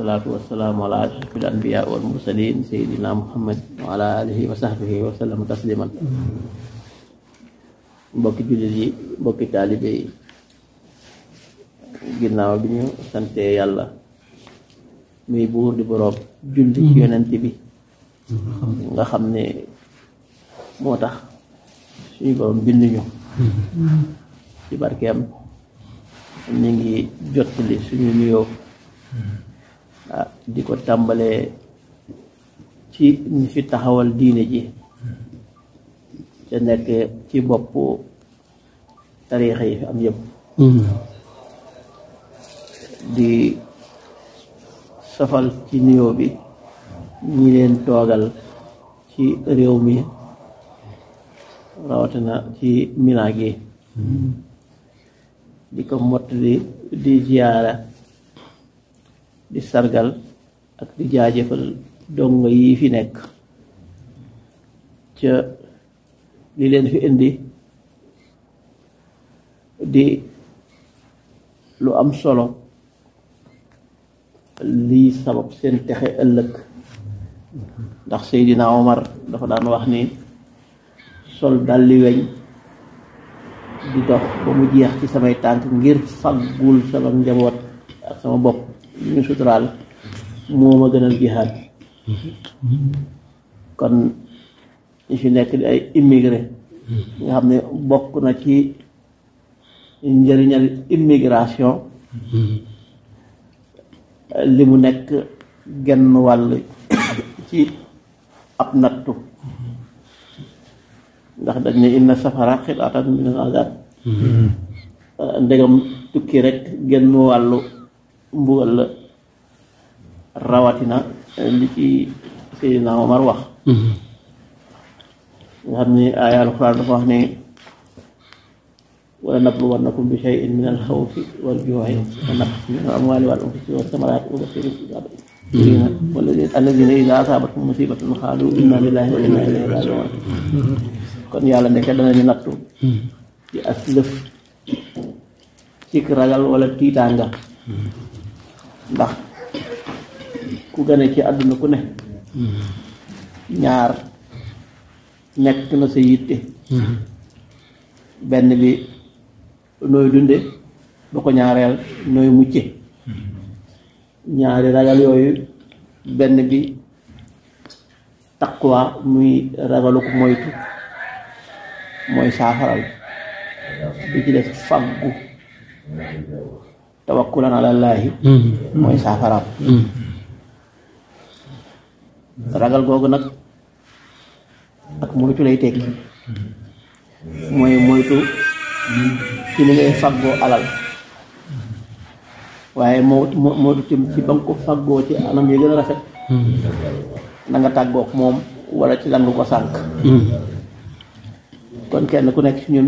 wasalaatu wasalaamu ala ashrafil anbiyaa wal mursalin sayyidina Muhammad wa ala alihi wa sahbihi wa sallam tasliman. Mbokki jullit yi, mbokki taalibe yi, ginnaaw bi ñu sante yàlla muy buur di boroom julli ci yonent bi nga xam ne moo tax suñu boroom binduñu ci barkeem ñu ngi jottali suñu nuyoo di ko tàmbalee ci ñi fi taxawal diine ji te nekk ci boppu tariixa yi fi am yëpp di safal ci nuyoo bi ñi leen toogal ci réew mi rawatina ci Milan gi di ko mottali di ziyaara di sargal ak di jaajëfal dongo yi fi nekk ca li leen fi indi di lu am solo lii sabab seen texe ëllëg ndax Seydina Omar dafa daan wax ni sol dalli weñ di dox ba mu jeex ci samay tànk ngir faggul sama njaboot ak sama bopp ñu suturaal moo ma gënal jihaad. kon ñu fi nekk di ay immigré nga xam ne bokk na ci njëriñal immigration li mu nekk genn wàll ci ab nattu ndax dañ ne inna safara xitaatan min al-azab ndegam tukki rek genn wàllu mbugal la rawatina li ci Seydina Omar wax nga xam ne aaya alxuraan dafa wax ne wala nabluwannakum bi shay'in min al-xawfi wal-juu'i wa naqsin min al-amwaali wal-anfusi was-samaraati wa bashiri s-saabiriina allaziina izaa asaabathum musiibatun qaaluu innaa lillaahi wa innaa ilayhi raaji'uun. kon yàlla nekk dana ni nattu ci as lëf ci ragal wala tiitaanga ndax ku gane ci àdduna ku ne ñaar nekk na sa yitte benn bi nooy dunde ba ko ñaareel nooy mucce ñaari ragal yooyu benn bi taqwa muy ragalu ko moytu mooy saafaral bi ci def faggu tawakkulan alallaahi mooy saafaraam ragal googu nag ak moytu lay tekki mooy moytu ci li ngay faggoo alal waaye moytu tim ci ba nga ko faggoo ci anam yi gën a rafet na nga tàggook moom wala ci lan nga ko sànk kon kenn ku nekk ci ñun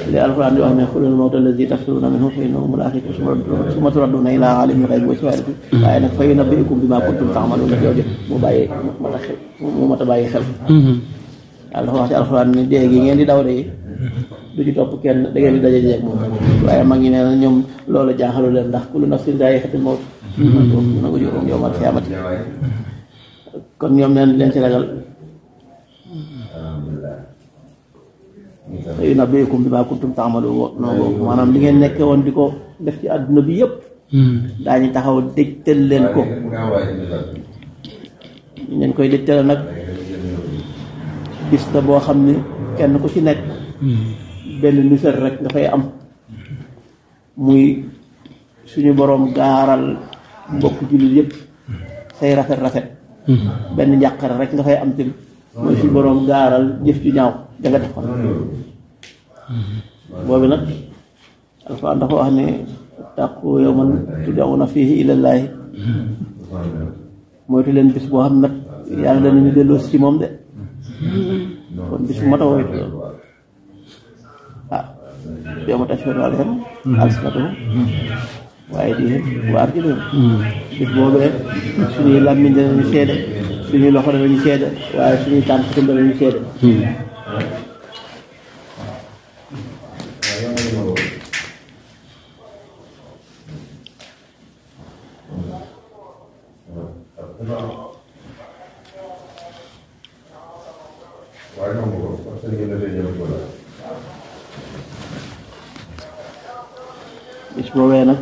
li alxuraan di wax ne xulul mawta allazi tafirruuna minhu fa innahu mulaaqiikum summa turadduuna ilaa aalimil ghaybi wa shahaadati waaye nag fa yunabbi'ukum bimaa kuntum ta'maluun jooju mu mat a bàyyi xel yàlla dafa wax ci alxuraan ne dee gi ngeen di daw de du ci topp kenn da ngeen di daje jeeg moom waaye mag ñi nee na ñoom loolu jaaxalu leen ndax kullu nafsin zaa'iqatul mawt na ko juróom yawmal qiyaamati kon ñoom neen leen ci ragal yunabbi'ukum bimaa kuntum ta'maluun maanaam li ngeen nekkee woon di ko def ci àdduna bi yëpp daañu taxaw dëjtal leen ko ñu koy dëjtal nag bis la boo xam ne kenn ku ci nekk benn nisar rek nga fay am muy suñu boroom gaaral mbokk jullit yëpp say rafet benn njàqare rek nga fay am tamit mooy suñu boroom gaaral jëf ju ñaaw da nga defoon boobu nag alxuraan dafa wax ne taqu yawman tud'awna fiihi ilallaahi moytu leen bis boo xam nag yàlla danañu delloo si ci moom de kon bis bu mat a woytu loolu yawma tashhadu alayhim alsinatuhum wa aydiihim wa arjuluhum bis boobu rek suñuy làmmiñ danañu seede suñuy loxo danañu seede waaye suñuy tànk tam danañu seede bis boobee nag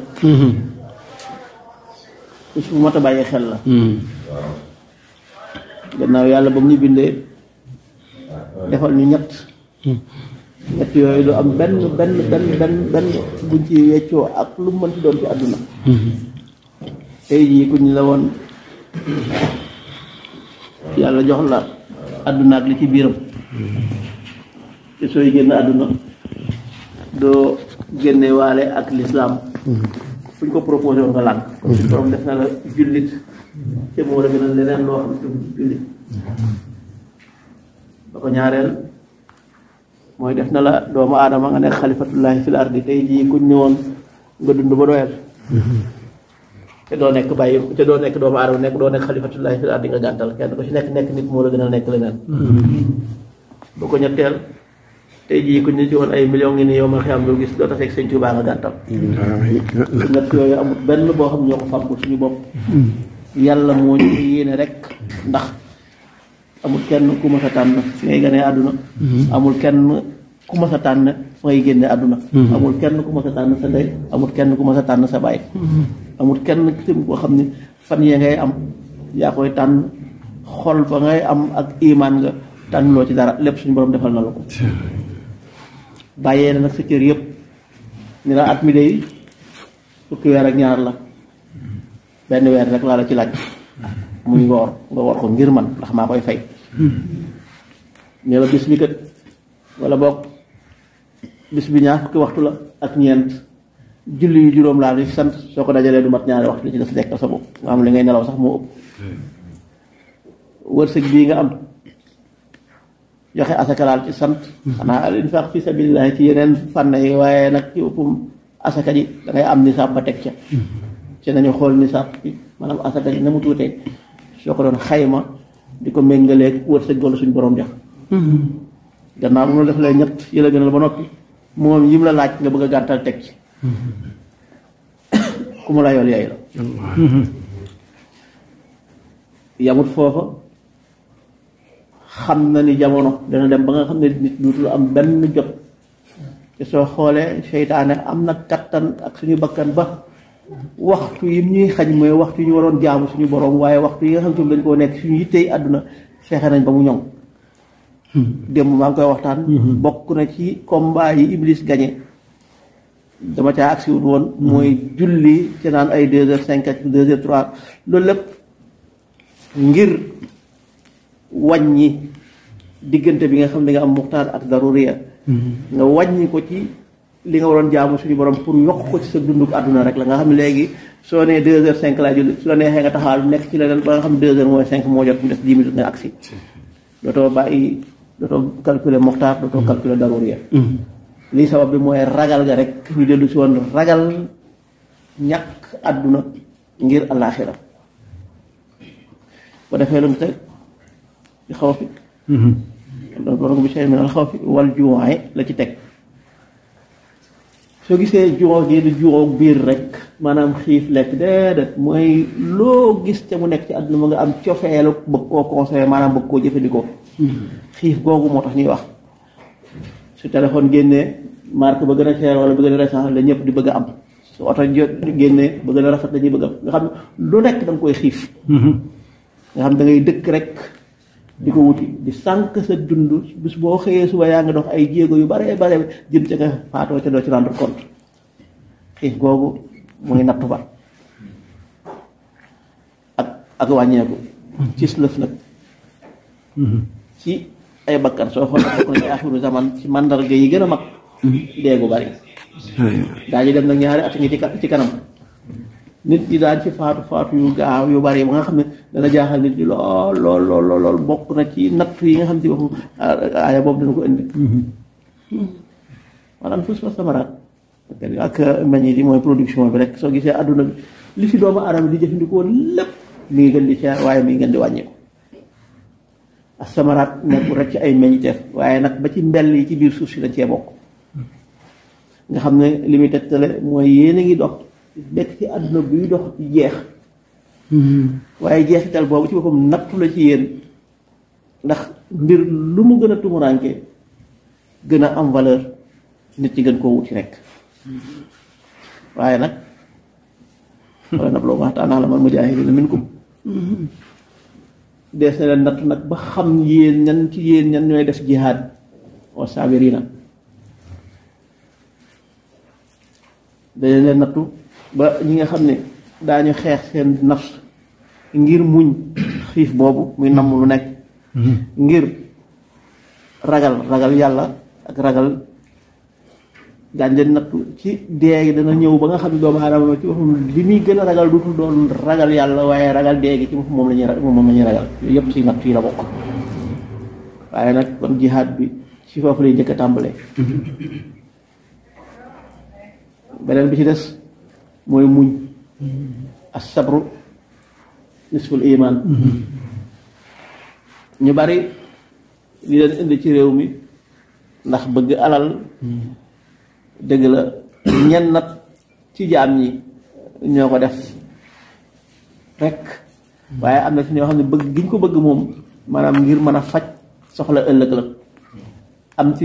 bis bu mat a bàyyi xel la gannaaw yàlla ba mu ñu bindee defal ñu ñett yooyu du am benn buñ ci weccoo ak lu mu mënti doon ci àdduna tey jii ku ñu la woon yàlla jox la àdduna ak li ci biiram te sooy génn àdduna doo génne waale ak lislaam fu ñu ko proposé woon nga lànk suñu borom def na la jullit te moo la gën a leneen loo xam ne jullit ba ko ñaareel mooy def na la doomu aadama nga nekk xalifatullahi fil ardi tey jii kuñ ñëwoon nga dund ba doyal te doo nekk bàyyi te doo nekk doomu aadama nekk doo nekk xalifatullahi fil ardi nga gàntal kenn ko ci nekk nit moo la gën a nekk leneen ba ko ñetteel tey jii kuñ ñu ci woon ay millions ngi ni yow ma xam doo gis doo taseeg sëñ Tuubaa nga gàntal ñett yooyu amul benn boo xam ñoo ko fàggu suñu bopp yàlla moo ñu yéene rek ndax amul kenn ku mas a tànn fi ngay gënee àdduna amul kenn ku mas a tànn fa ngay génne àdduna amul kenn ku mas a tànn sa ndey amul kenn ku mas a tànn sa baay amul kenn tim koo xam ne fan yee ngay am yaa koy tànn xol ba ngay am ak imaan nga tànn loo ci dara lépp suñu borom defal na la ko bàyyee na nag sa cër yëpp ni la at mi day fukki weer ak ñaar la benn weer rek laa la ci laaj muy nga woor ko ngir man ndax maa koy fay ne la bis bi kat wala boog bis bi ñaar fukki waxtu la ak ñeent julli yu juróom laa di sant soo ko dajalee du mat ñaari waxtu li ci des dekkal sa bopp nga xam li ngay nelaw sax moo ëpp wërsëg bii nga am joxe asakalaal ci sant xanaa al infaq fi sabilillah ci yeneen fànn yi waaye nag ci ëppum asaka ji da ngay am nisaab ba teg ca ci nañu xool nisaab bi maanaam asaka ji na mu tuutee soo ko doon xayma di ko méngaleeg wërsëg wala suñu borom jox gannaaw mu def lay ñett yi la gënal ba noppi moom yim la laaj nga bëgg a gàntal teg ci ku mu la yool yaay la yamut foofa xam na ni jamono dana dem ba nga xam ne nit duutul am benn jot te soo xoolee seytaane am na kattan ak suñu bakkan ba waxtu yi ñuy xañ mooy waxtu yi ñu waroon jaamu suñu borom waaye waxtu yi nga xam ne dañ koo nekk suñu yittey àdduna fexe nañ ba mu ñoŋ démb maa ngi koy waxtaan bokk na ci combat yi Iblis gagné dama caa agsi wut woon mooy julli ci naan ay 2h05 ak 2h03 loolu lépp ngir wàññi diggante bi nga xam ne nga am muxtaar ak daruriya nga wàññi ko ci li nga waroon jaamu suñu borom pour yokk ko ci sa dunduk àdduna rek la nga xam ne léegi soo nee 2h05 laa julli su la neexee nga taxaal nekk ci leneen ba nga xam 2h mooy 5 moo jot mu des 10 minutes nga agsi dootoo bàyyi dootoo calculer muxtaar dootoo calculer daruriya lii sabab bi mooy ragal ga rek ñu dellu si woon ragal ñàkk àdduna ngir àllaaxira bu defee lu mu teg di xaw fi borom bi shay min al xaw fi wal juwaay la ci teg soo gisee juróom gi di juróom biir rek maanaam xiif lekk déedéet mooy loo gis te mu nekk ci àdduna ma nga am cofeelu bëgg koo conseillé maanaam bëgg koo jëfandikoo xiif googu moo tax ñuy wax su téléphone génnee marque ba gën a cher wala ba gën a récent la ñëpp di bëgg a am su oto génnee ba gën a rafet la ñuy bëgg am nga xam ne lu nekk da nga koy xiif nga xam da ngay dëkk rek di ko wuti di sànq sa dund bis boo xëyee suba yaa ngi dox ay jéego yu bare bare jëm ca nga faatoo ca doo ci rendre compte xiif googu muy nattu ba ak wàññeeku ci lëf nag ci ay bakkan soo xoolee ko ci axiru zaman ci mandarga yi gën a mag deegu bari daa ji dem nag ñaari at ngi ci kanam nit ñi daan ci faatu yu gaaw yu bari ba nga xam ne dana jaaxal nit ñi lool bokk na ci nattu yi nga xam ci waxu aaya boobu dana ko indi maanaam fus fa samaraat ak meññ di mooy production bi rek soo gisee àdduna bi li fi doomu aadama di jëfandikoo lépp mi ngi gën di cher waaye mi ngi gën di wàññeeku ak samaraat nekkul rek ci ay meññiteef waaye nag ba ci mbell yi ci biir suuf si dañ cee bokk nga xam ne li muy tegtale mooy yéen a ngi dox nekk ci àdduna buy dox ci jeex waaye jeexital boobu ci boppam nattu la ci yéen ndax mbir lu mu gën a tumuraanke gën a am valeur nit ñi gën koo wuti rek waaye nag wala nab loo waxtaan naa la man mujaahidiina minkum dees na leen nattu nag ba xam yéen ñan ñooy def jihaad wa saabiriina dañ leen nattu ba ñi nga xam ne daañu xeex seen nafs ngir muñ xiif boobu muy namm lu nekk ngir ragal yàlla ak ragal daañ leen nattu ci dee dana ñëw ba nga xam ne doomu aadama ci boppam li muy gën a ragal dutul doon ragal yàlla waaye ragal dee gi ci boppam moom la ñuy ragal yooyu yëpp ci nattu yi la bokk waaye nag kon jihaad bi ci foofu lay njëkk a tàmbalee beneen bi ci des mooy muñ as-sabru nisful iman ñu bari li leen indi ci réew mi ndax bëgg alal dëgg la ñenn nat ci jaam ñi ñoo ko def rek waaye am na ci ñoo xam ne bëgg giñ ko bëgg moom maanaam ngir mën a faj soxla ëllëg la am ci